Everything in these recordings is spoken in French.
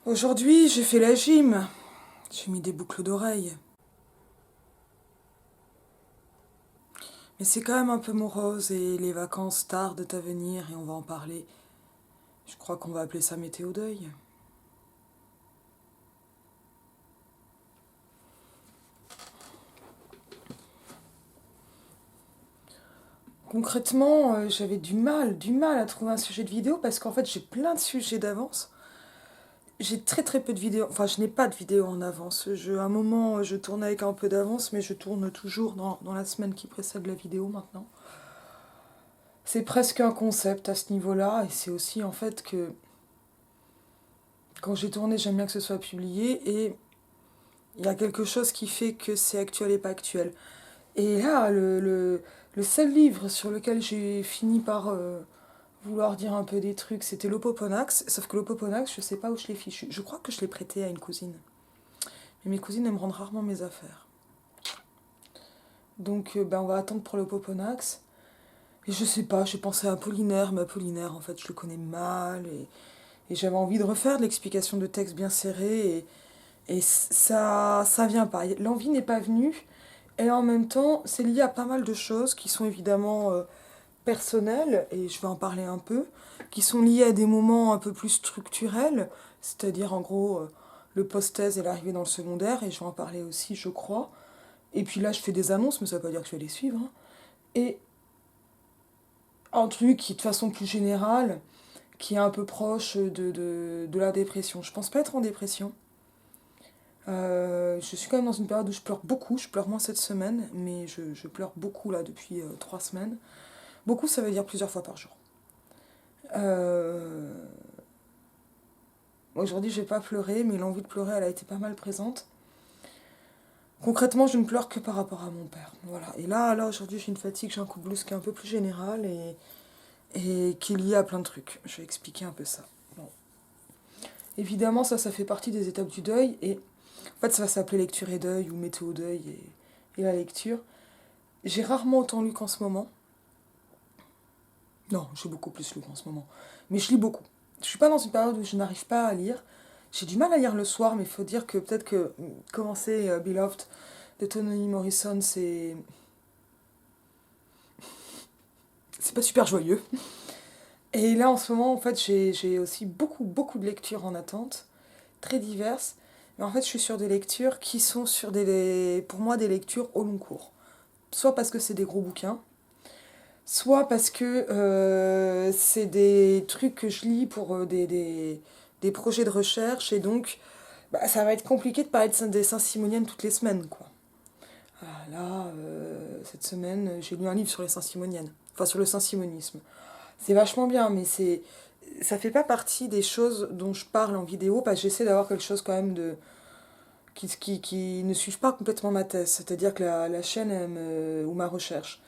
Aujourd'hui, j'ai fait la gym. J'ai mis des boucles d'oreilles. Mais c'est quand même un peu morose et les vacances tardent à venir et on va en parler. Je crois qu'on va appeler ça météo deuil. Concrètement, j'avais du mal à trouver un sujet de vidéo parce qu'en fait, j'ai plein de sujets d'avance. J'ai très très peu de vidéos, enfin je n'ai pas de vidéos en avance. À un moment, je tourne avec un peu d'avance, mais je tourne toujours dans la semaine qui précède la vidéo maintenant. C'est presque un concept à ce niveau-là, et c'est aussi en fait que quand j'ai tourné, j'aime bien que ce soit publié, et il y a quelque chose qui fait que c'est actuel et pas actuel. Et là, le seul livre sur lequel j'ai fini par vouloir dire un peu des trucs, c'était l'Opoponax, sauf que l'Opoponax, je sais pas où je l'ai fichu. Je crois que je l'ai prêté à une cousine. Mais mes cousines, elles me rendent rarement mes affaires. Donc, ben, on va attendre pour l'Opoponax. Et je sais pas, j'ai pensé à Apollinaire, mais Apollinaire, en fait, je le connais mal, et j'avais envie de refaire de l'explication de texte bien serrée, et ça vient pas. L'envie n'est pas venue, et en même temps, c'est lié à pas mal de choses qui sont évidemment personnelles, et je vais en parler un peu, qui sont liées à des moments un peu plus structurels, c'est-à-dire en gros le post-thèse et l'arrivée dans le secondaire, et je vais en parler aussi, je crois. Et puis là, je fais des annonces, mais ça veut pas dire que je vais les suivre, hein. Et un truc qui, de façon plus générale, qui est un peu proche de la dépression. Je pense pas être en dépression. Je suis quand même dans une période où je pleure beaucoup. Je pleure moins cette semaine, mais je pleure beaucoup là depuis 3 semaines. Beaucoup, ça veut dire plusieurs fois par jour. Euh, Aujourd'hui, j'ai pas pleuré, mais l'envie de pleurer, elle a été pas mal présente. Concrètement, je ne pleure que par rapport à mon père. Voilà. Et là aujourd'hui, j'ai une fatigue, j'ai un coup de blues qui est un peu plus général et qui est lié à plein de trucs. Je vais expliquer un peu ça. Bon. Évidemment, ça fait partie des étapes du deuil. Et en fait, ça va s'appeler lecture et deuil ou météo deuil et la lecture. J'ai rarement autant lu qu'en ce moment. Non, j'ai beaucoup plus lu qu'en ce moment. Mais je lis beaucoup. Je suis pas dans une période où je n'arrive pas à lire. J'ai du mal à lire le soir, mais il faut dire que peut-être que commencer Beloved de Toni Morrison, c'est pas super joyeux. Et là, en ce moment, en fait, j'ai aussi beaucoup de lectures en attente, très diverses. Mais en fait, je suis sur des lectures qui sont pour moi, des lectures au long cours. Soit parce que c'est des gros bouquins, soit parce que c'est des trucs que je lis pour des projets de recherche, et donc bah, ça va être compliqué de parler des Saint-Simoniennes toutes les semaines, quoi. Ah, là, cette semaine, j'ai lu un livre sur les Saint-Simoniennes, enfin sur le Saint-Simonisme. C'est vachement bien, mais ça fait pas partie des choses dont je parle en vidéo, parce que j'essaie d'avoir quelque chose quand même qui ne suive pas complètement ma thèse. C'est-à-dire que la chaîne ou ma recherche,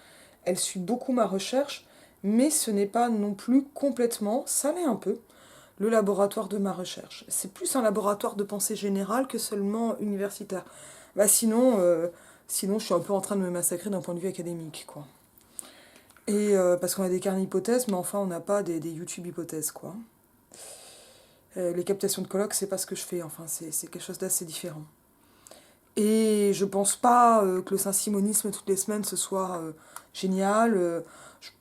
elle suit beaucoup ma recherche, mais ce n'est pas non plus complètement, ça l'est un peu, le laboratoire de ma recherche. C'est plus un laboratoire de pensée générale que seulement universitaire. Bah sinon je suis un peu en train de me massacrer d'un point de vue académique, quoi. Et parce qu'on a des carnets hypothèses, mais enfin on n'a pas des YouTube hypothèses, quoi. Les captations de colloques, c'est pas ce que je fais, enfin c'est quelque chose d'assez différent. Et je pense pas que le saint-simonisme toutes les semaines ce soit génial.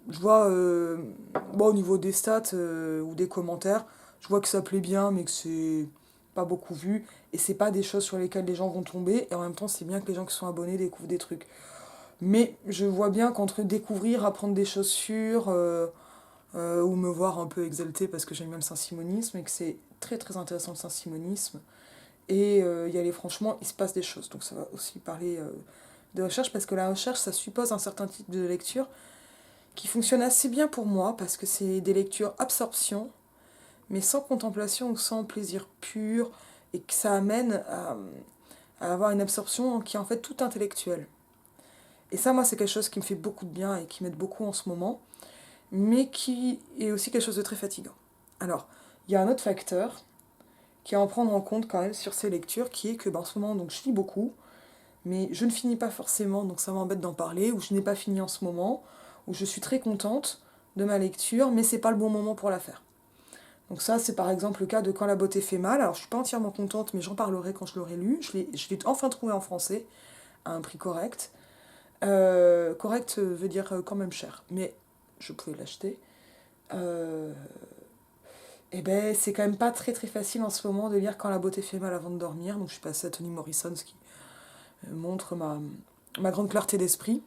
Je vois, bon, au niveau des stats ou des commentaires, je vois que ça plaît bien, mais que c'est pas beaucoup vu. Et c'est pas des choses sur lesquelles les gens vont tomber. Et en même temps, c'est bien que les gens qui sont abonnés découvrent des trucs. Mais je vois bien qu'entre découvrir, apprendre des choses sûres, ou me voir un peu exalté parce que j'aime bien le saint-simonisme, et que c'est très très intéressant le saint-simonisme, et y aller franchement, il se passe des choses. Donc ça va aussi parler de recherche, parce que la recherche, ça suppose un certain type de lecture qui fonctionne assez bien pour moi, parce que c'est des lectures absorption, mais sans contemplation ou sans plaisir pur, et que ça amène à avoir une absorption qui est en fait tout intellectuelle. Et ça, moi, c'est quelque chose qui me fait beaucoup de bien et qui m'aide beaucoup en ce moment, mais qui est aussi quelque chose de très fatigant. Alors, il y a un autre facteur qui est à en prendre en compte quand même sur ces lectures, qui est que ben, en ce moment, donc, je lis beaucoup, mais je ne finis pas forcément, donc ça m'embête d'en parler, ou je n'ai pas fini en ce moment, ou je suis très contente de ma lecture, mais c'est pas le bon moment pour la faire. Donc ça, c'est par exemple le cas de Quand la beauté fait mal. Alors je suis pas entièrement contente, mais j'en parlerai quand je l'aurai lu. Je l'ai enfin trouvé en français, à un prix correct. Correct veut dire quand même cher, mais je pouvais l'acheter. Euh, et ben c'est quand même pas très très facile en ce moment de lire Quand la beauté fait mal avant de dormir. Donc je suis passée à Toni Morrison, ce qui montre ma grande clarté d'esprit.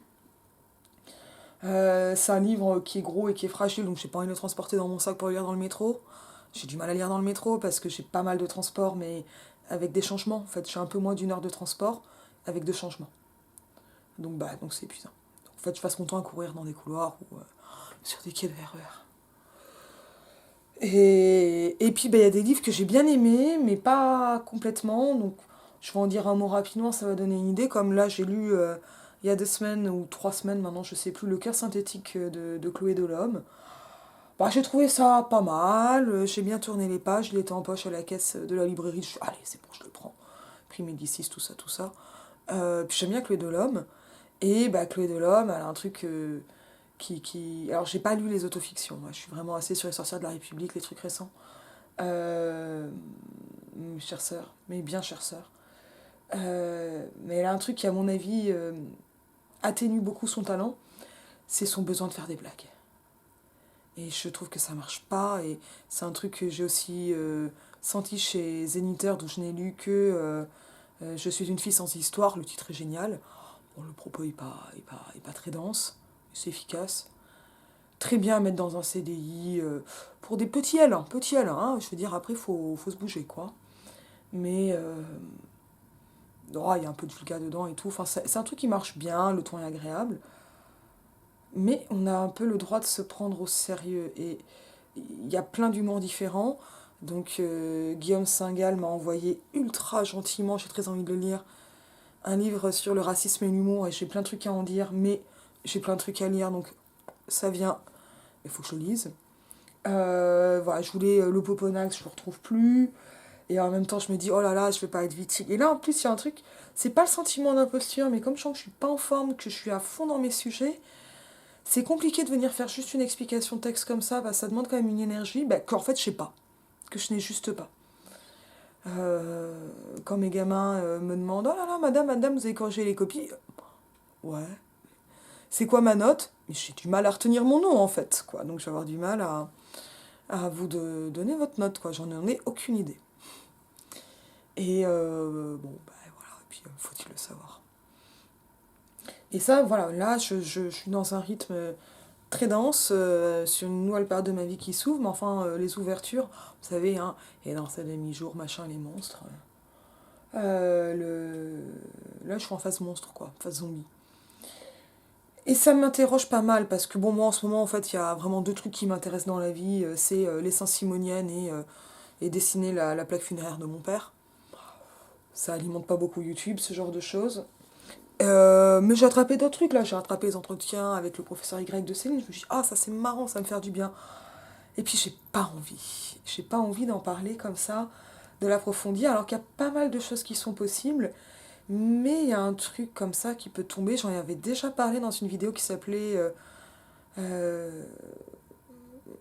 C'est un livre qui est gros et qui est fragile, donc j'ai pas envie de le transporter dans mon sac pour le lire dans le métro. J'ai du mal à lire dans le métro parce que j'ai pas mal de transport, mais avec des changements. En fait, j'ai un peu moins d'une heure de transport avec deux changements. Donc c'est épuisant. En fait, je passe mon temps à courir dans des couloirs ou sur des quais de RER. Et puis, il y a des livres que j'ai bien aimés, mais pas complètement. Donc, je vais en dire un mot rapidement, ça va donner une idée. Comme là, j'ai lu il y a 2 semaines ou 3 semaines maintenant, je sais plus, Le cœur synthétique de Chloé Delhomme. Bah, j'ai trouvé ça pas mal, j'ai bien tourné les pages, il était en poche à la caisse de la librairie, je suis allez, c'est bon, je le prends. Prix Médicis, tout ça, tout ça. Puis j'aime bien Chloé Delhomme. Et Chloé Delhomme, elle a un truc Alors, j'ai pas lu les autofictions, moi, je suis vraiment assez sur les sorcières de la République, les trucs récents. Euh... Chère sœur, mais bien chère sœur. Mais elle a un truc qui, à mon avis, atténue beaucoup son talent, c'est son besoin de faire des blagues. Et je trouve que ça marche pas. Et c'est un truc que j'ai aussi senti chez Zénitheur, dont je n'ai lu que Je suis une fille sans histoire. Le titre est génial. Bon, le propos est pas très dense. C'est efficace. Très bien à mettre dans un CDI pour des petits L, hein, petit L, hein, je veux dire, après, faut se bouger, quoi. Mais oh, il y a un peu de vulga dedans et tout. Enfin, c'est un truc qui marche bien, le ton est agréable. Mais on a un peu le droit de se prendre au sérieux. Et il y a plein d'humours différents. Donc Guillaume Singal m'a envoyé ultra gentiment, j'ai très envie de le lire, un livre sur le racisme et l'humour, et j'ai plein de trucs à en dire, mais j'ai plein de trucs à lire, donc ça vient, il faut que je le lise. Voilà, je voulais le Poponax, je le retrouve plus, et en même temps je me dis, oh là là, je vais pas être victime. Et là en plus il y a un truc, c'est pas le sentiment d'imposture, mais comme je sens que je suis pas en forme, que je suis à fond dans mes sujets, c'est compliqué de venir faire juste une explication de texte comme ça, ça demande quand même une énergie, qu'en fait je sais pas, que je n'ai juste pas. Quand mes gamins me demandent oh là là, madame, vous avez corrigé les copies. Ouais. C'est quoi ma note? Mais j'ai du mal à retenir mon nom en fait, quoi. Donc je vais avoir du mal à vous donner votre note, quoi. J'en ai aucune idée. Et bon, voilà, et puis faut-il le savoir. Et ça, voilà, là, je suis dans un rythme très dense, sur une nouvelle période de ma vie qui s'ouvre, mais enfin, les ouvertures, vous savez, hein, et dans ces demi-jours, machin, les monstres. Là, je suis en phase monstre, quoi, phase zombie. Et ça m'interroge pas mal, parce que bon, moi en ce moment, en fait, il y a vraiment deux trucs qui m'intéressent dans la vie, c'est les Saint-Simoniennes et dessiner la plaque funéraire de mon père. Ça alimente pas beaucoup YouTube, ce genre de choses. Mais j'ai attrapé d'autres trucs là, j'ai rattrapé les entretiens avec le professeur Y de Céline, je me suis dit, ah ça c'est marrant, ça va me faire du bien. Et puis j'ai pas envie. J'ai pas envie d'en parler comme ça, de l'approfondir, alors qu'il y a pas mal de choses qui sont possibles. Mais il y a un truc comme ça qui peut tomber. J'en avais déjà parlé dans une vidéo qui s'appelait. Euh,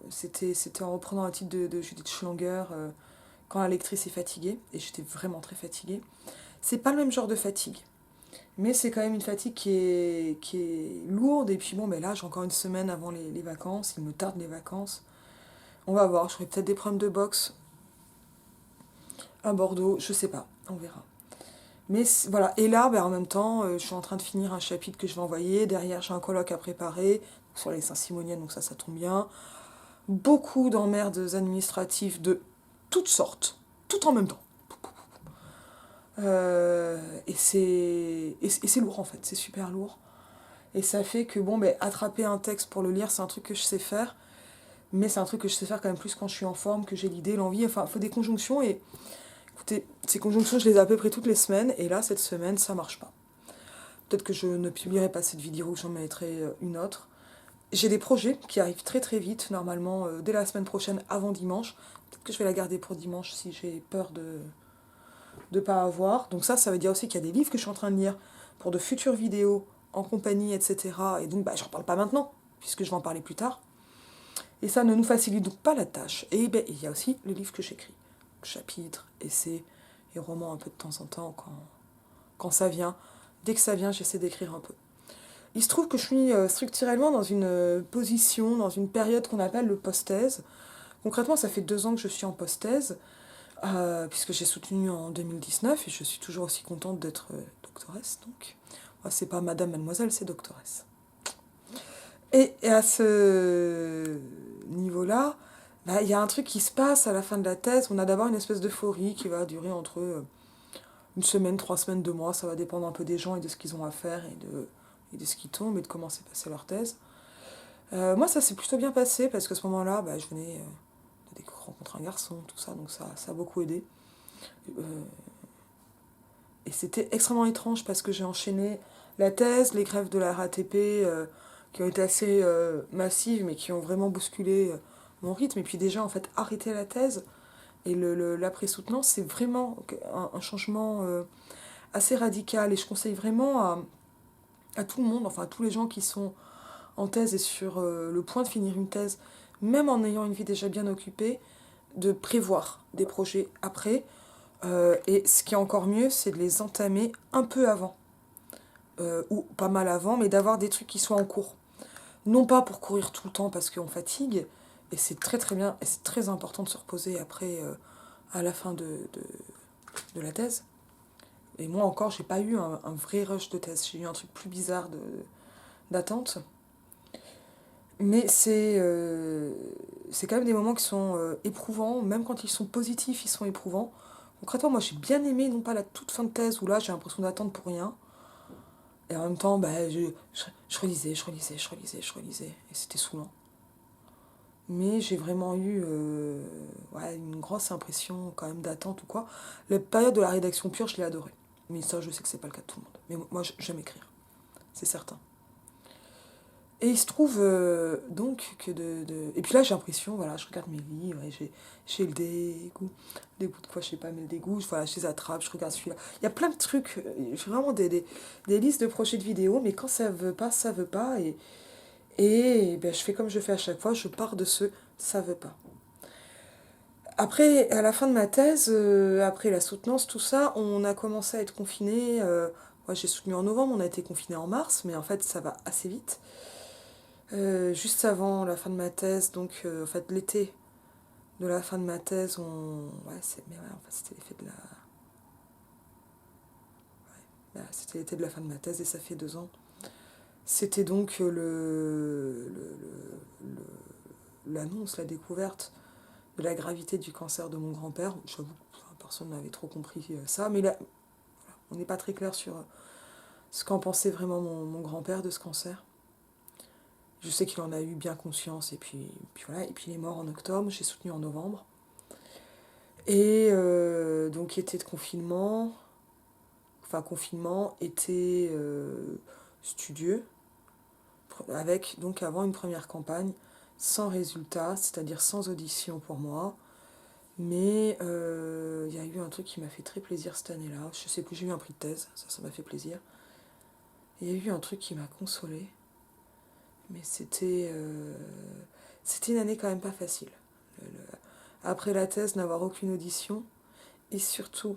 c'était en reprenant un titre de Judith Schlanger, Quand la lectrice est fatiguée. Et j'étais vraiment très fatiguée. C'est pas le même genre de fatigue. Mais c'est quand même une fatigue qui est lourde. Et puis bon, là, j'ai encore une semaine avant les vacances. Il me tarde les vacances. On va voir. Je ferai peut-être des problèmes de boxe à Bordeaux. Je sais pas. On verra. Mais voilà, et là, en même temps, je suis en train de finir un chapitre que je vais envoyer. Derrière, j'ai un colloque à préparer sur les Saint-Simoniennes, donc ça tombe bien. Beaucoup d'emmerdes administratives de toutes sortes, tout en même temps. Et c'est lourd en fait, c'est super lourd. Et ça fait que, bon, attraper un texte pour le lire, c'est un truc que je sais faire. Mais c'est un truc que je sais faire quand même plus quand je suis en forme, que j'ai l'idée, l'envie. Enfin, il faut des conjonctions et écoutez, ces conjonctions, je les ai à peu près toutes les semaines, et là, cette semaine, ça marche pas. Peut-être que je ne publierai pas cette vidéo, j'en mettrai une autre. J'ai des projets qui arrivent très très vite, normalement dès la semaine prochaine, avant dimanche. Peut-être que je vais la garder pour dimanche si j'ai peur de ne pas avoir. Donc ça veut dire aussi qu'il y a des livres que je suis en train de lire pour de futures vidéos en compagnie, etc. Et donc, j'en parle pas maintenant, puisque je vais en parler plus tard. Et ça ne nous facilite donc pas la tâche. Et ben, il y a aussi le livre que j'écris. Chapitres, essais et romans un peu de temps en temps quand ça vient. Dès que ça vient, j'essaie d'écrire un peu. Il se trouve que je suis structurellement dans une position, dans une période qu'on appelle le post-thèse. Concrètement, ça fait 2 ans que je suis en post-thèse, puisque j'ai soutenu en 2019 et je suis toujours aussi contente d'être doctoresse. Donc, moi, c'est pas madame, mademoiselle, c'est doctoresse. Et à ce niveau-là, bah, y a un truc qui se passe à la fin de la thèse. On a d'abord une espèce d'euphorie qui va durer entre une semaine, 3 semaines, 2 mois. Ça va dépendre un peu des gens et de ce qu'ils ont à faire et de ce qui tombe et de comment s'est passée leur thèse. Moi, ça s'est plutôt bien passé parce qu'à ce moment-là, bah, je venais de rencontrer un garçon, tout ça, donc ça a beaucoup aidé. Euh, et c'était extrêmement étrange parce que j'ai enchaîné la thèse, les grèves de la RATP qui ont été assez massives mais qui ont vraiment bousculé mon rythme. Et puis déjà, en fait, arrêter la thèse et l'après-soutenance, c'est vraiment un changement assez radical. Et je conseille vraiment à tout le monde, enfin à tous les gens qui sont en thèse et sur le point de finir une thèse, même en ayant une vie déjà bien occupée, de prévoir des projets après. Et ce qui est encore mieux, c'est de les entamer un peu avant, ou pas mal avant, mais d'avoir des trucs qui soient en cours. Non pas pour courir tout le temps parce qu'on fatigue, et c'est très très bien, et c'est très important de se reposer après, à la fin de la thèse. Et moi encore, j'ai pas eu un vrai rush de thèse, j'ai eu un truc plus bizarre d'attente. Mais c'est quand même des moments qui sont éprouvants, même quand ils sont positifs, ils sont éprouvants. Concrètement, moi j'ai bien aimé, non pas la toute fin de thèse où là j'ai l'impression d'attendre pour rien, et en même temps, bah, je relisais, je relisais, et c'était saoulant. Mais j'ai vraiment eu ouais, une grosse impression quand même d'attente ou quoi. La période de la rédaction pure, je l'ai adorée. Mais ça, je sais que c'est pas le cas de tout le monde. Mais moi, j'aime écrire, c'est certain. Et il se trouve donc que Et puis là, j'ai l'impression, voilà, je regarde mes livres et j'ai le dégoût. Le dégoût de quoi, je sais pas, mais le dégoût, voilà, je les attrape, je regarde celui-là. Il y a plein de trucs, j'ai vraiment des listes de projets de vidéos, mais quand ça veut pas, ça veut pas. Et ben, je fais comme je fais à chaque fois, je pars de ce ça veut pas. Après, à la fin de ma thèse, après la soutenance, tout ça, on a commencé à être confinés. Moi, j'ai soutenu en novembre, on a été confinés en mars, mais en fait, ça va assez vite. Juste avant la fin de ma thèse, donc en fait l'été de la fin de ma thèse, ouais, mais ouais, en fait c'était l'effet de la, ouais, c'était l'été de la fin de ma thèse et ça fait 2 ans. C'était donc l'annonce, la découverte de la gravité du cancer de mon grand-père. J'avoue, personne n'avait trop compris ça, mais là, on n'est pas très clair sur ce qu'en pensait vraiment mon grand-père de ce cancer. Je sais qu'il en a eu bien conscience, et puis voilà, et puis il est mort en octobre, j'ai soutenu en novembre. Et donc été de confinement, enfin confinement, été studieux, avec donc avant une première campagne sans résultat, c'est-à-dire sans audition pour moi. Mais il y a eu un truc qui m'a fait très plaisir cette année-là. Je sais plus, j'ai eu un prix de thèse, ça m'a fait plaisir. Il y a eu un truc qui m'a consolée, mais c'était une année quand même pas facile. Après la thèse, n'avoir aucune audition, et surtout,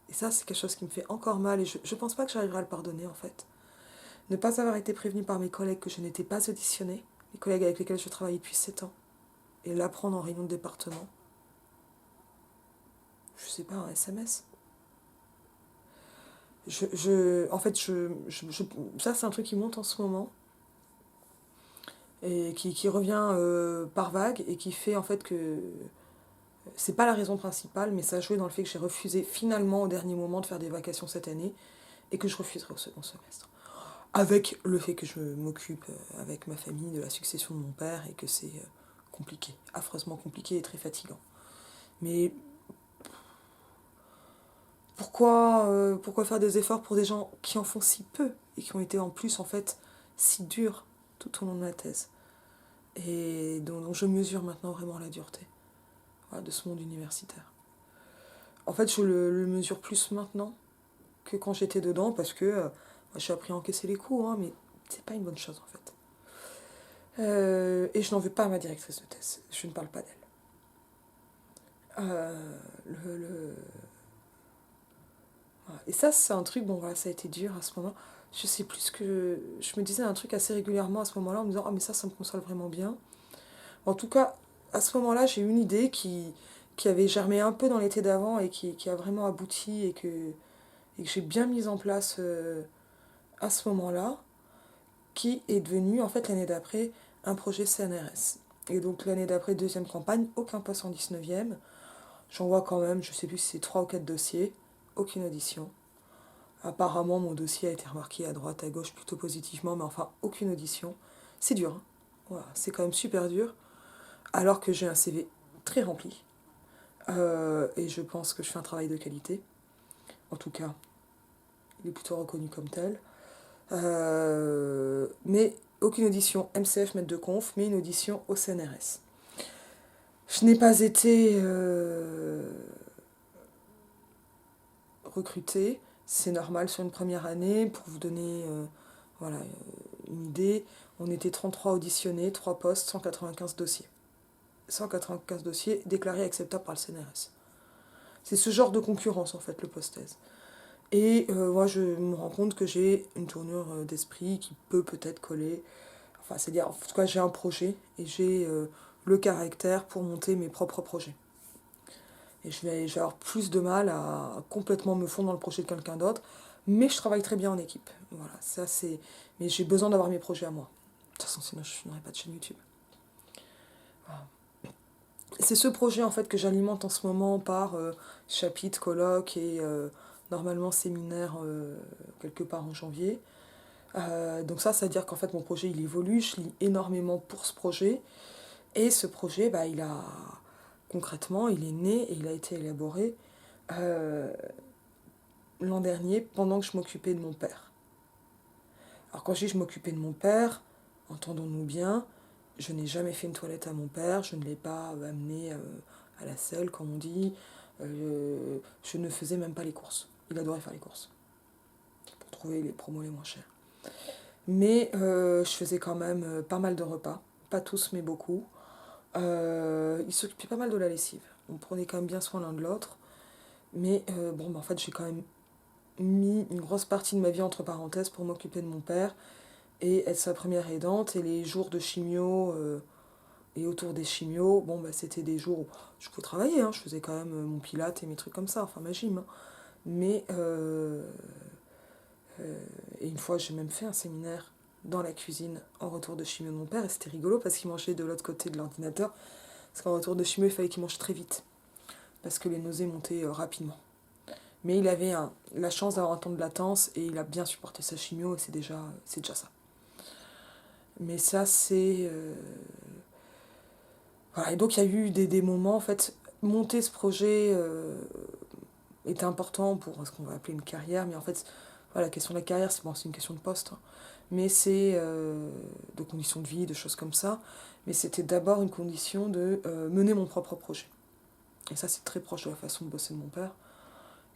et ça c'est quelque chose qui me fait encore mal, et je pense pas que j'arriverai à le pardonner en fait, ne pas avoir été prévenue par mes collègues que je n'étais pas auditionnée, les collègues avec lesquels je travaillais depuis 7 ans, et l'apprendre en réunion de département, je sais pas, un SMS. En fait, ça c'est un truc qui monte en ce moment, et qui revient par vague, et qui fait en fait que c'est pas la raison principale, mais ça a joué dans le fait que j'ai refusé finalement au dernier moment de faire des vacations cette année et que je refuserai au second semestre. Avec le fait que je m'occupe avec ma famille de la succession de mon père et que c'est compliqué, affreusement compliqué et très fatigant. Mais pourquoi faire des efforts pour des gens qui en font si peu et qui ont été en plus en fait si durs tout au long de ma thèse et dont je mesure maintenant vraiment la dureté, voilà, de ce monde universitaire. En fait, je le mesure plus maintenant que quand j'étais dedans parce que j'ai appris à encaisser les coups, hein, mais c'est pas une bonne chose en fait. Et je n'en veux pas à ma directrice de thèse. Je ne parle pas d'elle. Euh, le, le- voilà. Et ça, c'est un truc, bon voilà, ça a été dur à ce moment. Je sais plus ce que. Je me disais un truc assez régulièrement à ce moment-là en me disant, ah mais ça me console vraiment bien. En tout cas, à ce moment-là, j'ai eu une idée qui avait germé un peu dans l'été d'avant et qui a vraiment abouti et que j'ai bien mise en place à ce moment-là, qui est devenu, en fait, l'année d'après, un projet CNRS. Et donc, l'année d'après, deuxième campagne, aucun poste en 19e. J'envoie quand même, je sais plus si c'est 3 ou 4 dossiers, aucune audition. Apparemment, mon dossier a été remarqué à droite, à gauche, plutôt positivement, mais enfin, aucune audition. C'est dur, hein. Voilà, c'est quand même super dur, alors que j'ai un CV très rempli. Et je pense que je fais un travail de qualité. En tout cas, il est plutôt reconnu comme tel. Mais aucune audition MCF, maître de conf, mais une audition au CNRS. Je n'ai pas été recrutée, c'est normal sur une première année. Pour vous donner voilà, une idée, on était 33 auditionnés, 3 postes, 195 dossiers. 195 dossiers déclarés acceptables par le CNRS. C'est ce genre de concurrence en fait, le post-thèse. Et moi, je me rends compte que j'ai une tournure d'esprit qui peut peut-être coller. Enfin, c'est-à-dire, en tout cas, j'ai un projet et j'ai le caractère pour monter mes propres projets. Et je vais avoir plus de mal à complètement me fondre dans le projet de quelqu'un d'autre, mais je travaille très bien en équipe. Voilà, ça c'est. Mais j'ai besoin d'avoir mes projets à moi. De toute façon, sinon je n'aurais pas de chaîne YouTube. Voilà. C'est ce projet en fait que j'alimente en ce moment par chapitre, colloque et normalement séminaire quelque part en janvier. Donc ça veut dire qu'en fait mon projet il évolue, je lis énormément pour ce projet. Et ce projet, bah, concrètement, il est né et il a été élaboré euh, l'an dernier pendant que je m'occupais de mon père. Alors quand je dis je m'occupais de mon père, entendons-nous bien, je n'ai jamais fait une toilette à mon père, je ne l'ai pas amené à la selle, comme on dit, je ne faisais même pas les courses. Il adorait faire les courses pour trouver les promos les moins chers. Mais je faisais quand même pas mal de repas, pas tous mais beaucoup. Il s'occupait pas mal de la lessive. On prenait quand même bien soin l'un de l'autre. Mais bon, en fait, j'ai quand même mis une grosse partie de ma vie entre parenthèses pour m'occuper de mon père et être sa première aidante. Et les jours de chimio et autour des chimios, bon, bah, c'était des jours où je pouvais travailler. Hein, je faisais quand même mon pilate et mes trucs comme ça, enfin ma gym. Hein. Mais, et une fois, j'ai même fait un séminaire dans la cuisine en retour de chimio de mon père. Et c'était rigolo parce qu'il mangeait de l'autre côté de l'ordinateur. Parce qu'en retour de chimio, il fallait qu'il mange très vite. Parce que les nausées montaient rapidement. Mais il avait la chance d'avoir un temps de latence et il a bien supporté sa chimio et c'est déjà ça. Mais ça, c'est. Voilà, et donc il y a eu des moments, en fait, monter ce projet était important pour ce qu'on va appeler une carrière, mais en fait, voilà, la question de la carrière, c'est une question de poste, hein. Mais c'est de conditions de vie, de choses comme ça. Mais c'était d'abord une condition de mener mon propre projet. Et ça, c'est très proche de la façon de bosser de mon père.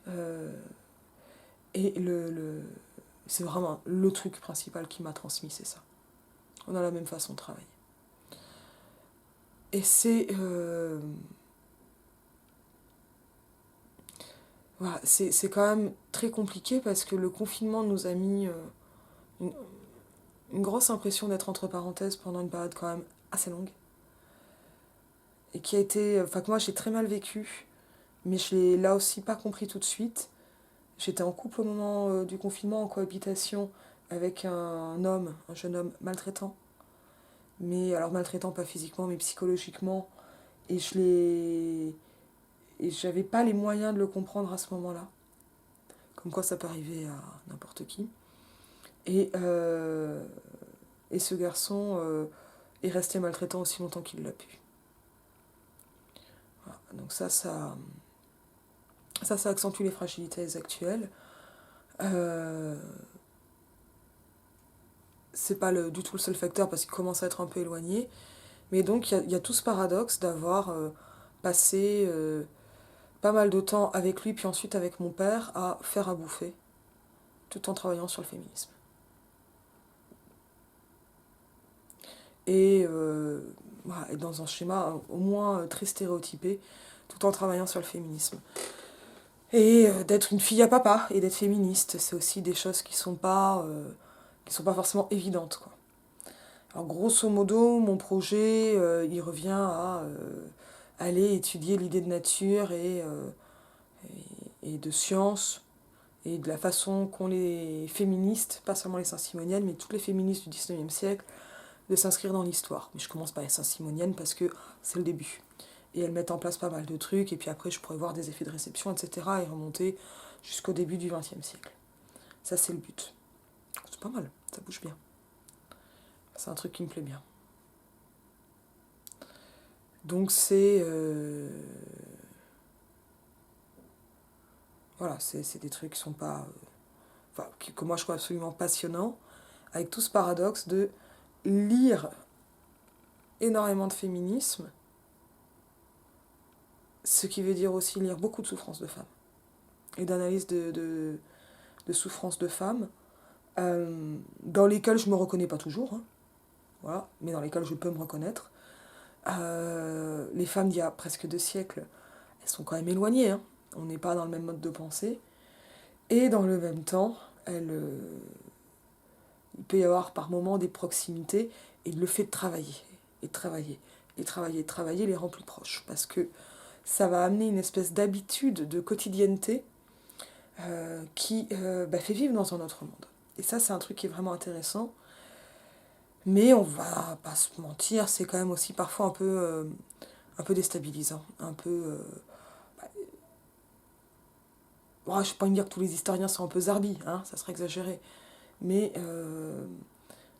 Euh, et c'est vraiment le truc principal qui m'a transmis, c'est ça. On a la même façon de travailler. Et voilà, c'est quand même très compliqué parce que le confinement nous a mis une, une grosse impression d'être entre parenthèses pendant une période quand même assez longue. Et qui a été. Enfin, que moi j'ai très mal vécu, mais je l'ai là aussi pas compris tout de suite. J'étais en couple au moment du confinement, en cohabitation, avec un homme, un jeune homme maltraitant. Mais alors maltraitant pas physiquement, mais psychologiquement. Et je l'ai. Et j'avais pas les moyens de le comprendre à ce moment-là. Comme quoi ça peut arriver à n'importe qui. Et, euh, et ce garçon est resté maltraitant aussi longtemps qu'il l'a pu. Voilà. Donc ça accentue les fragilités actuelles. Euh, c'est pas du tout le seul facteur parce qu'il commence à être un peu éloigné. Mais donc il y a tout ce paradoxe d'avoir passé pas mal de temps avec lui, puis ensuite avec mon père, à faire à bouffer, tout en travaillant sur le féminisme. voilà, être dans un schéma au moins très stéréotypé, tout en travaillant sur le féminisme. Et d'être une fille à papa et d'être féministe, c'est aussi des choses qui sont pas forcément évidentes, quoi. Alors grosso modo, mon projet, il revient à aller étudier l'idée de nature et de science et de la façon qu'ont les féministes, pas seulement les saint-simoniennes, mais toutes les féministes du 19e siècle, de s'inscrire dans l'histoire. Mais je commence par les saint-simoniennes parce que c'est le début. Et elles mettent en place pas mal de trucs, et puis après je pourrais voir des effets de réception, etc. et remonter jusqu'au début du 20e siècle. Ça, c'est le but. C'est pas mal, ça bouge bien. C'est un truc qui me plaît bien. Donc voilà, c'est des trucs qui sont pas... enfin, que moi je trouve absolument passionnants, avec tout ce paradoxe de lire énormément de féminisme, ce qui veut dire aussi lire beaucoup de souffrances de femmes, et d'analyse de souffrances de femmes, dans lesquelles je me reconnais pas toujours, hein, voilà, mais dans lesquelles je peux me reconnaître. Les femmes d'il y a presque 2 siècles, elles sont quand même éloignées, hein. On n'est pas dans le même mode de pensée. Et dans le même temps, il peut y avoir par moments des proximités, et le fait de travailler, et de travailler, et de travailler, et de travailler les rend plus proches. Parce que ça va amener une espèce d'habitude, de quotidienneté, qui fait vivre dans un autre monde. Et ça, c'est un truc qui est vraiment intéressant. Mais on va pas se mentir, c'est quand même aussi parfois un peu déstabilisant. Un peu. Bon, je ne vais pas me dire que tous les historiens sont un peu zarbis, hein, ça serait exagéré. Mais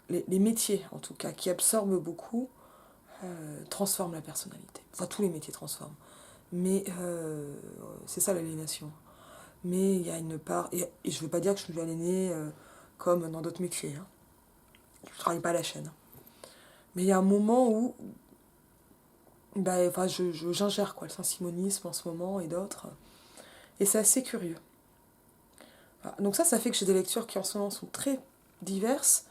les métiers, en tout cas, qui absorbent beaucoup, transforment la personnalité. Enfin, tous les métiers transforment. Mais c'est ça l'aliénation. Mais il y a une part. Et je ne veux pas dire que je suis aliénée comme dans d'autres métiers, hein. Je ne travaille pas à la chaîne. Mais il y a un moment où j'ingère quoi, le saint-simonisme en ce moment et d'autres. Et c'est assez curieux. Voilà. Donc ça fait que j'ai des lectures qui en ce moment sont très diverses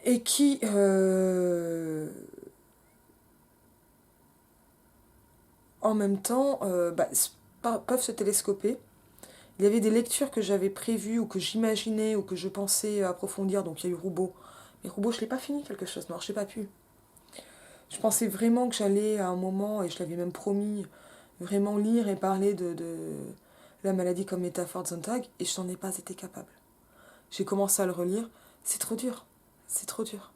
et qui en même temps peuvent se télescoper. Il y avait des lectures que j'avais prévues ou que j'imaginais ou que je pensais approfondir. Donc il y a eu Roubaud. Mais Roubaud, je ne l'ai pas fini quelque chose. Non, je n'ai pas pu. Je pensais vraiment que j'allais à un moment, et je l'avais même promis, vraiment lire et parler de la maladie comme métaphore de Sontag, et je n'en ai pas été capable. J'ai commencé à le relire, c'est trop dur. C'est trop dur.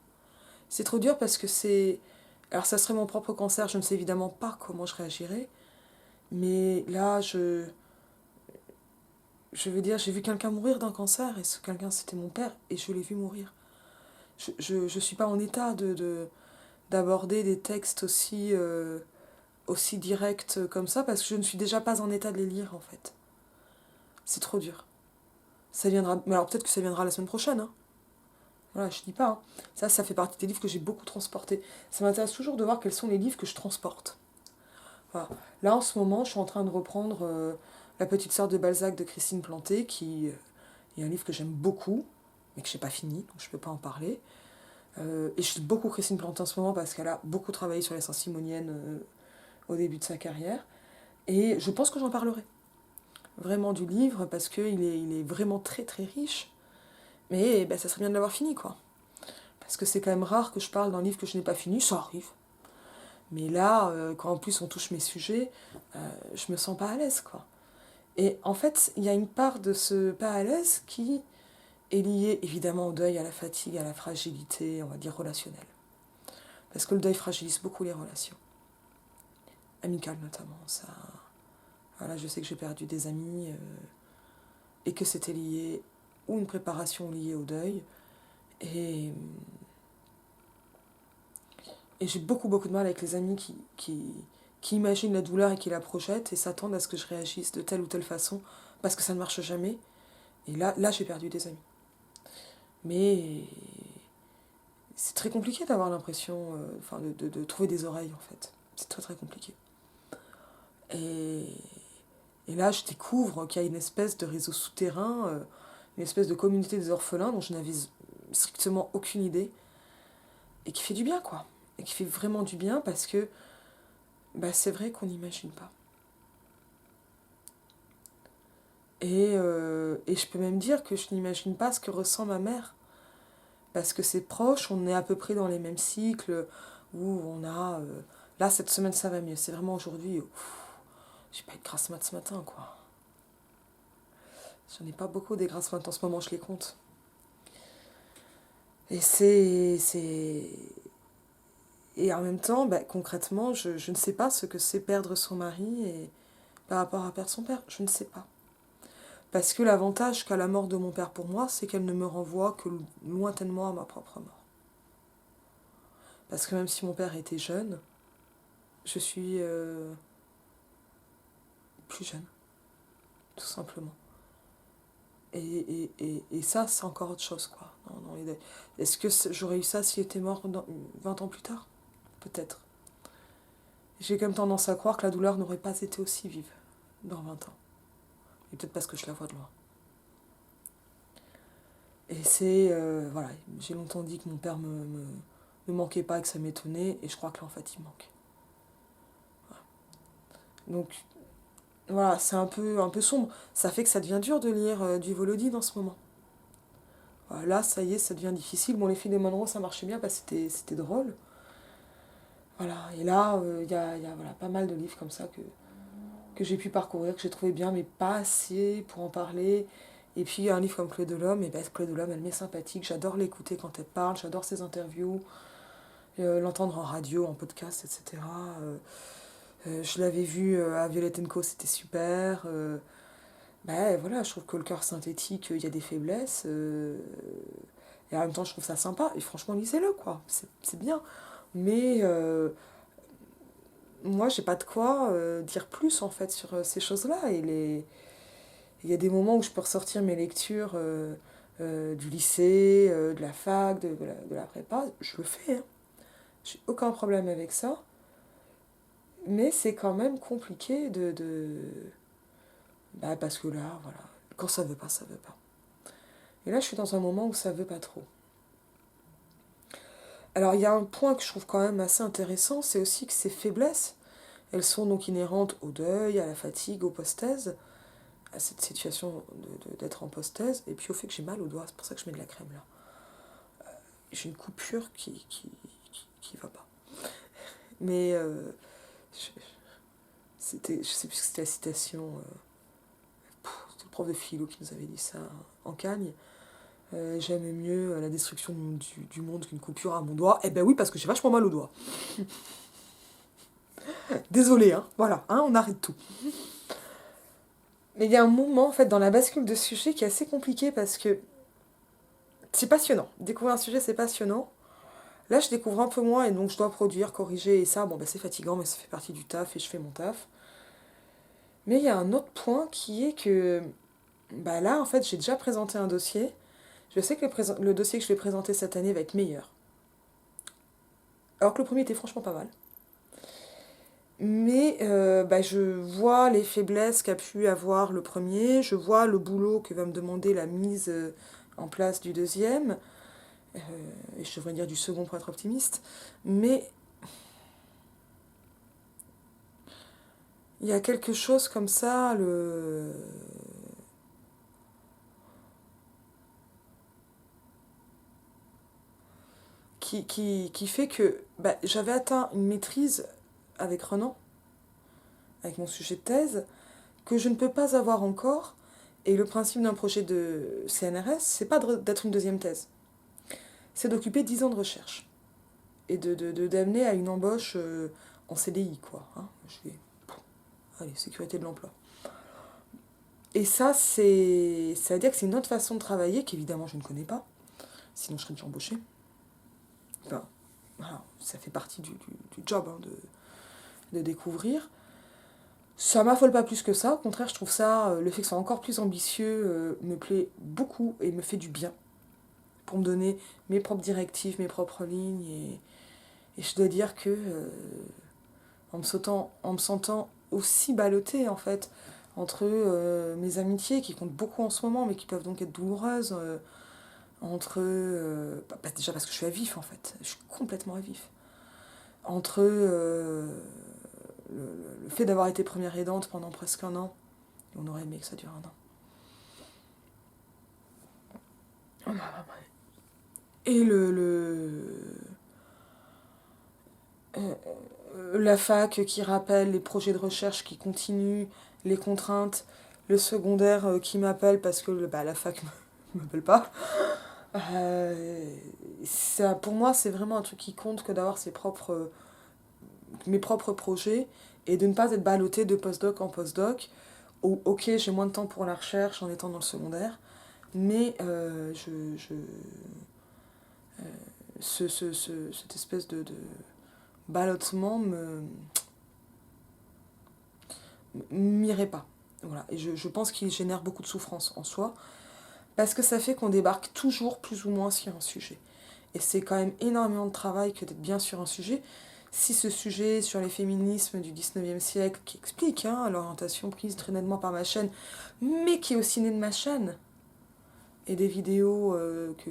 C'est trop dur parce que c'est... Alors ça serait mon propre cancer, je ne sais évidemment pas comment je réagirais, mais là, je veux dire, j'ai vu quelqu'un mourir d'un cancer, et ce quelqu'un, c'était mon père, et je l'ai vu mourir. Je suis pas en état d'aborder des textes aussi directs comme ça, parce que je ne suis déjà pas en état de les lire, en fait. C'est trop dur. Ça viendra... Mais alors peut-être que ça viendra la semaine prochaine, hein. Voilà, je dis pas, hein. Ça fait partie des livres que j'ai beaucoup transportés. Ça m'intéresse toujours de voir quels sont les livres que je transporte. Voilà. Là, en ce moment, je suis en train de reprendre La petite sœur de Balzac de Christine Planté, qui est un livre que j'aime beaucoup, mais que je n'ai pas fini, donc je ne peux pas en parler. Et je lis beaucoup Christine Planté en ce moment parce qu'elle a beaucoup travaillé sur les saint-simoniennes au début de sa carrière. Et je pense que j'en parlerai vraiment du livre parce qu'il est vraiment très très riche. Mais ça serait bien de l'avoir fini, quoi. Parce que c'est quand même rare que je parle d'un livre que je n'ai pas fini, ça arrive. Mais là, quand en plus on touche mes sujets, je me sens pas à l'aise, quoi. Et en fait, il y a une part de ce pas à l'aise qui est liée évidemment au deuil, à la fatigue, à la fragilité, on va dire relationnelle. Parce que le deuil fragilise beaucoup les relations. Amicales notamment. Ça... Voilà, je sais que j'ai perdu des amis et que c'était lié ou une préparation liée au deuil. Et, et j'ai beaucoup de mal avec les amis qui imaginent la douleur et qui la projettent et s'attendent à ce que je réagisse de telle ou telle façon parce que ça ne marche jamais. Et là j'ai perdu des amis. Mais c'est très compliqué d'avoir l'impression, de trouver des oreilles en fait. C'est très très compliqué. Et, et là je découvre qu'il y a une espèce de réseau souterrain, une espèce de communauté des orphelins dont je n'avais strictement aucune idée. et qui fait du bien, quoi. Et qui fait vraiment du bien parce que c'est vrai qu'on n'imagine pas. Et je peux même dire que je n'imagine pas ce que ressent ma mère. Parce que c'est proche, on est à peu près dans les mêmes cycles, où on a... là, cette semaine, ça va mieux. C'est vraiment aujourd'hui, j'ai pas eu de grasse mat ce matin, quoi. J'en ai pas beaucoup des grasses mat en ce moment, je les compte. Et Et en même temps, concrètement, je ne sais pas ce que c'est perdre son mari et par rapport à perdre son père. Je ne sais pas. Parce que l'avantage qu'a la mort de mon père pour moi, c'est qu'elle ne me renvoie que lointainement à ma propre mort. Parce que même si mon père était jeune, je suis plus jeune, tout simplement. Et ça, c'est encore autre chose, quoi. Dans les deuils. Est-ce que j'aurais eu ça s'il était mort 20 ans plus tard? Peut-être. J'ai comme tendance à croire que la douleur n'aurait pas été aussi vive dans 20 ans. Et peut-être parce que je la vois de loin. Et c'est... voilà, j'ai longtemps dit que mon père me manquait pas et que ça m'étonnait, et je crois que là, en fait, il manque. Voilà. Donc, voilà, c'est un peu sombre. Ça fait que ça devient dur de lire du Volodine en ce moment. Voilà, là, ça y est, ça devient difficile. Bon, les filles de Monroe, ça marchait bien parce que c'était drôle. Voilà, et là, voilà, pas mal de livres comme ça que j'ai pu parcourir, que j'ai trouvé bien, mais pas assez pour en parler. Et puis, il y a un livre comme Clé de l'Homme, et Clé de l'Homme, elle m'est sympathique. J'adore l'écouter quand elle parle, j'adore ses interviews, l'entendre en radio, en podcast, etc. Je l'avais vue à Violette Co, c'était super. Voilà, je trouve que le cœur synthétique, il y a des faiblesses. Et en même temps, je trouve ça sympa. Et franchement, lisez-le, quoi. C'est bien. Mais moi, j'ai pas de quoi dire plus, en fait, sur ces choses-là. Il y a des moments où je peux ressortir mes lectures du lycée, de la fac, de la prépa. Je le fais, hein. J'ai aucun problème avec ça. Mais c'est quand même compliqué parce que là, voilà, quand ça veut pas, ça veut pas. Et là, je suis dans un moment où ça veut pas trop. Alors, il y a un point que je trouve quand même assez intéressant, c'est aussi que ces faiblesses, elles sont donc inhérentes au deuil, à la fatigue, au post-thèse, à cette situation d'être en post-thèse, et puis au fait que j'ai mal au doigt, c'est pour ça que je mets de la crème là. J'ai une coupure qui va pas. Mais je, je sais plus si c'était la citation, c'était le prof de philo qui nous avait dit ça en Cagne. J'aime mieux la destruction du monde qu'une coupure à mon doigt. Eh ben oui, parce que j'ai vachement mal au doigt. Désolée, hein. Voilà, hein, on arrête tout. Mais il y a un moment, en fait, dans la bascule de sujet qui est assez compliqué parce que c'est passionnant. Découvrir un sujet, c'est passionnant. Là, je découvre un peu moins et donc je dois produire, corriger et ça, c'est fatigant, mais ça fait partie du taf et je fais mon taf. Mais il y a un autre point qui est que, là, en fait, j'ai déjà présenté un dossier. Je sais que le dossier que je vais présenter cette année va être meilleur. Alors que le premier était franchement pas mal. Mais je vois les faiblesses qu'a pu avoir le premier, je vois le boulot que va me demander la mise en place du deuxième, et je devrais dire du second pour être optimiste, mais il y a quelque chose comme ça, qui fait que j'avais atteint une maîtrise avec Renan, avec mon sujet de thèse, que je ne peux pas avoir encore. Et le principe d'un projet de CNRS, c'est pas d'être une deuxième thèse, c'est d'occuper 10 ans de recherche et d'amener à une embauche en CDI, quoi. Hein. Allez, sécurité de l'emploi. Et ça veut dire que c'est une autre façon de travailler qu'évidemment je ne connais pas, sinon je serais déjà embauchée. Enfin, voilà, ça fait partie du job, hein, de découvrir. Ça m'affole pas plus que ça, au contraire, je trouve ça, le fait que ce soit encore plus ambitieux, me plaît beaucoup et me fait du bien pour me donner mes propres directives, mes propres lignes. Et je dois dire que, en me sentant aussi ballottée, en fait, entre mes amitiés qui comptent beaucoup en ce moment, mais qui peuvent donc être douloureuses, Entre... déjà parce que je suis à vif, en fait. Je suis complètement à vif. Entre le fait d'avoir été première aidante pendant presque un an, et on aurait aimé que ça dure un an. Et la fac qui rappelle les projets de recherche qui continuent, les contraintes, le secondaire qui m'appelle parce que la fac ne m'appelle pas. Ça, pour moi, c'est vraiment un truc qui compte que d'avoir mes propres projets et de ne pas être ballotté de postdoc en postdoc. Où, ok, j'ai moins de temps pour la recherche en étant dans le secondaire, mais cette espèce de ballottement m'irait pas. Voilà. Et je pense qu'il génère beaucoup de souffrance en soi, parce que ça fait qu'on débarque toujours plus ou moins sur un sujet. Et c'est quand même énormément de travail que d'être bien sur un sujet. Si ce sujet sur les féminismes du 19e siècle, qui explique l'orientation prise très nettement par ma chaîne, mais qui est aussi né de ma chaîne, et des vidéos que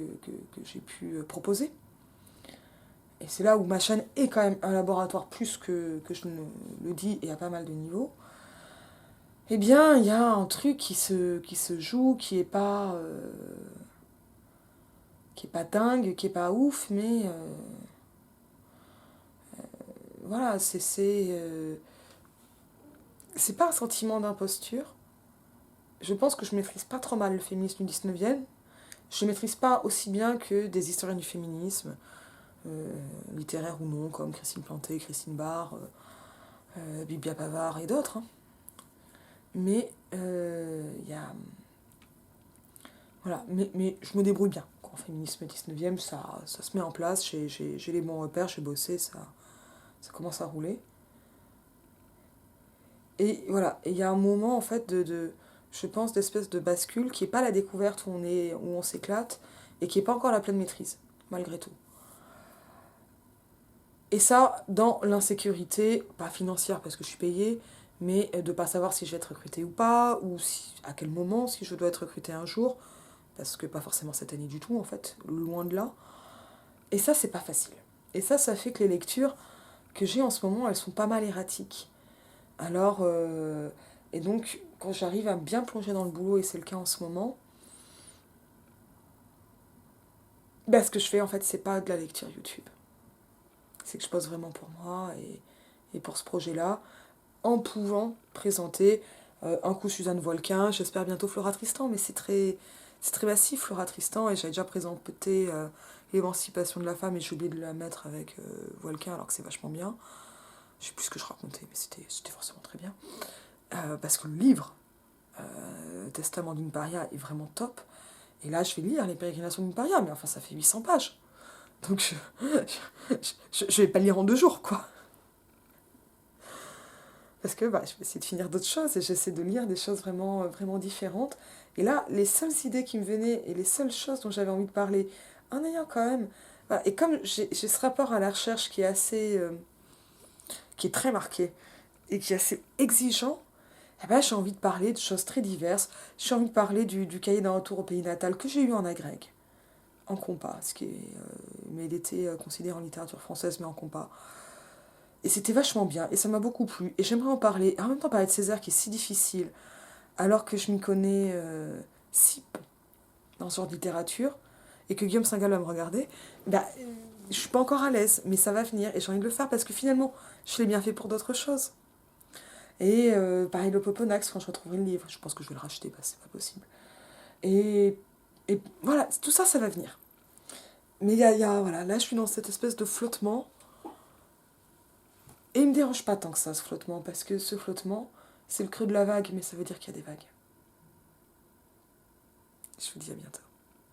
j'ai pu proposer. Et c'est là où ma chaîne est quand même un laboratoire plus que je ne le dis et à pas mal de niveaux. Eh bien, il y a un truc qui se joue, qui est pas dingue, qui est pas ouf, mais voilà, c'est pas un sentiment d'imposture. Je pense que je maîtrise pas trop mal le féminisme du 19e. Je ne maîtrise pas aussi bien que des historiens du féminisme, littéraires ou non, comme Christine Planté, Christine Barr, Bibia Pavard et d'autres. Mais il y a... Voilà, mais je me débrouille bien. En féminisme 19e, ça se met en place, j'ai les bons repères, j'ai bossé, ça commence à rouler. Et voilà, il y a un moment en fait je pense, d'espèce de bascule qui n'est pas la découverte où on s'éclate et qui n'est pas encore la pleine maîtrise, malgré tout. Et ça, dans l'insécurité, pas financière parce que je suis payée, mais de ne pas savoir si je vais être recrutée ou pas, ou à quel moment, si je dois être recrutée un jour, parce que pas forcément cette année du tout en fait, loin de là. Et ça, c'est pas facile. Et ça fait que les lectures que j'ai en ce moment, elles sont pas mal erratiques. Alors, et donc, quand j'arrive à bien plonger dans le boulot, et c'est le cas en ce moment, ce que je fais en fait, c'est pas de la lecture YouTube. C'est que je pose vraiment pour moi et pour ce projet-là, en pouvant présenter un coup Suzanne Volquin, j'espère bientôt Flora Tristan, mais c'est très massif Flora Tristan, et j'avais déjà présenté l'émancipation de la femme, et j'ai oublié de la mettre avec Volquin, alors que c'est vachement bien. Je sais plus ce que je racontais, mais c'était forcément très bien. Parce que le livre, Testament d'une paria, est vraiment top. Et là, je vais lire Les pérégrinations d'une paria, mais enfin, ça fait 800 pages. Donc, je vais pas le lire en 2 jours, quoi. Parce que je vais essayer de finir d'autres choses, et j'essaie de lire des choses vraiment, vraiment différentes. Et là, les seules idées qui me venaient, et les seules choses dont j'avais envie de parler, en ayant quand même... Voilà, et comme j'ai ce rapport à la recherche qui est assez... qui est très marqué, et qui est assez exigeant, j'ai envie de parler de choses très diverses. J'ai envie de parler du cahier d'un retour au pays natal que j'ai eu en agrég, en compas, mais il était considéré en littérature française, mais en compas. Et c'était vachement bien, et ça m'a beaucoup plu. Et j'aimerais en parler, et en même temps parler de Césaire qui est si difficile, alors que je m'y connais si peu dans ce genre de littérature, et que Guillaume Singal va me regarder, je suis pas encore à l'aise, mais ça va venir, et j'ai envie de le faire parce que finalement, je l'ai bien fait pour d'autres choses. Et pareil, le Poponax, quand je retrouverai le livre, je pense que je vais le racheter, c'est pas possible. Et voilà, tout ça, ça va venir. Mais voilà, là, je suis dans cette espèce de flottement. Et il me dérange pas tant que ça, ce flottement, parce que ce flottement, c'est le creux de la vague, mais ça veut dire qu'il y a des vagues. Je vous dis à bientôt.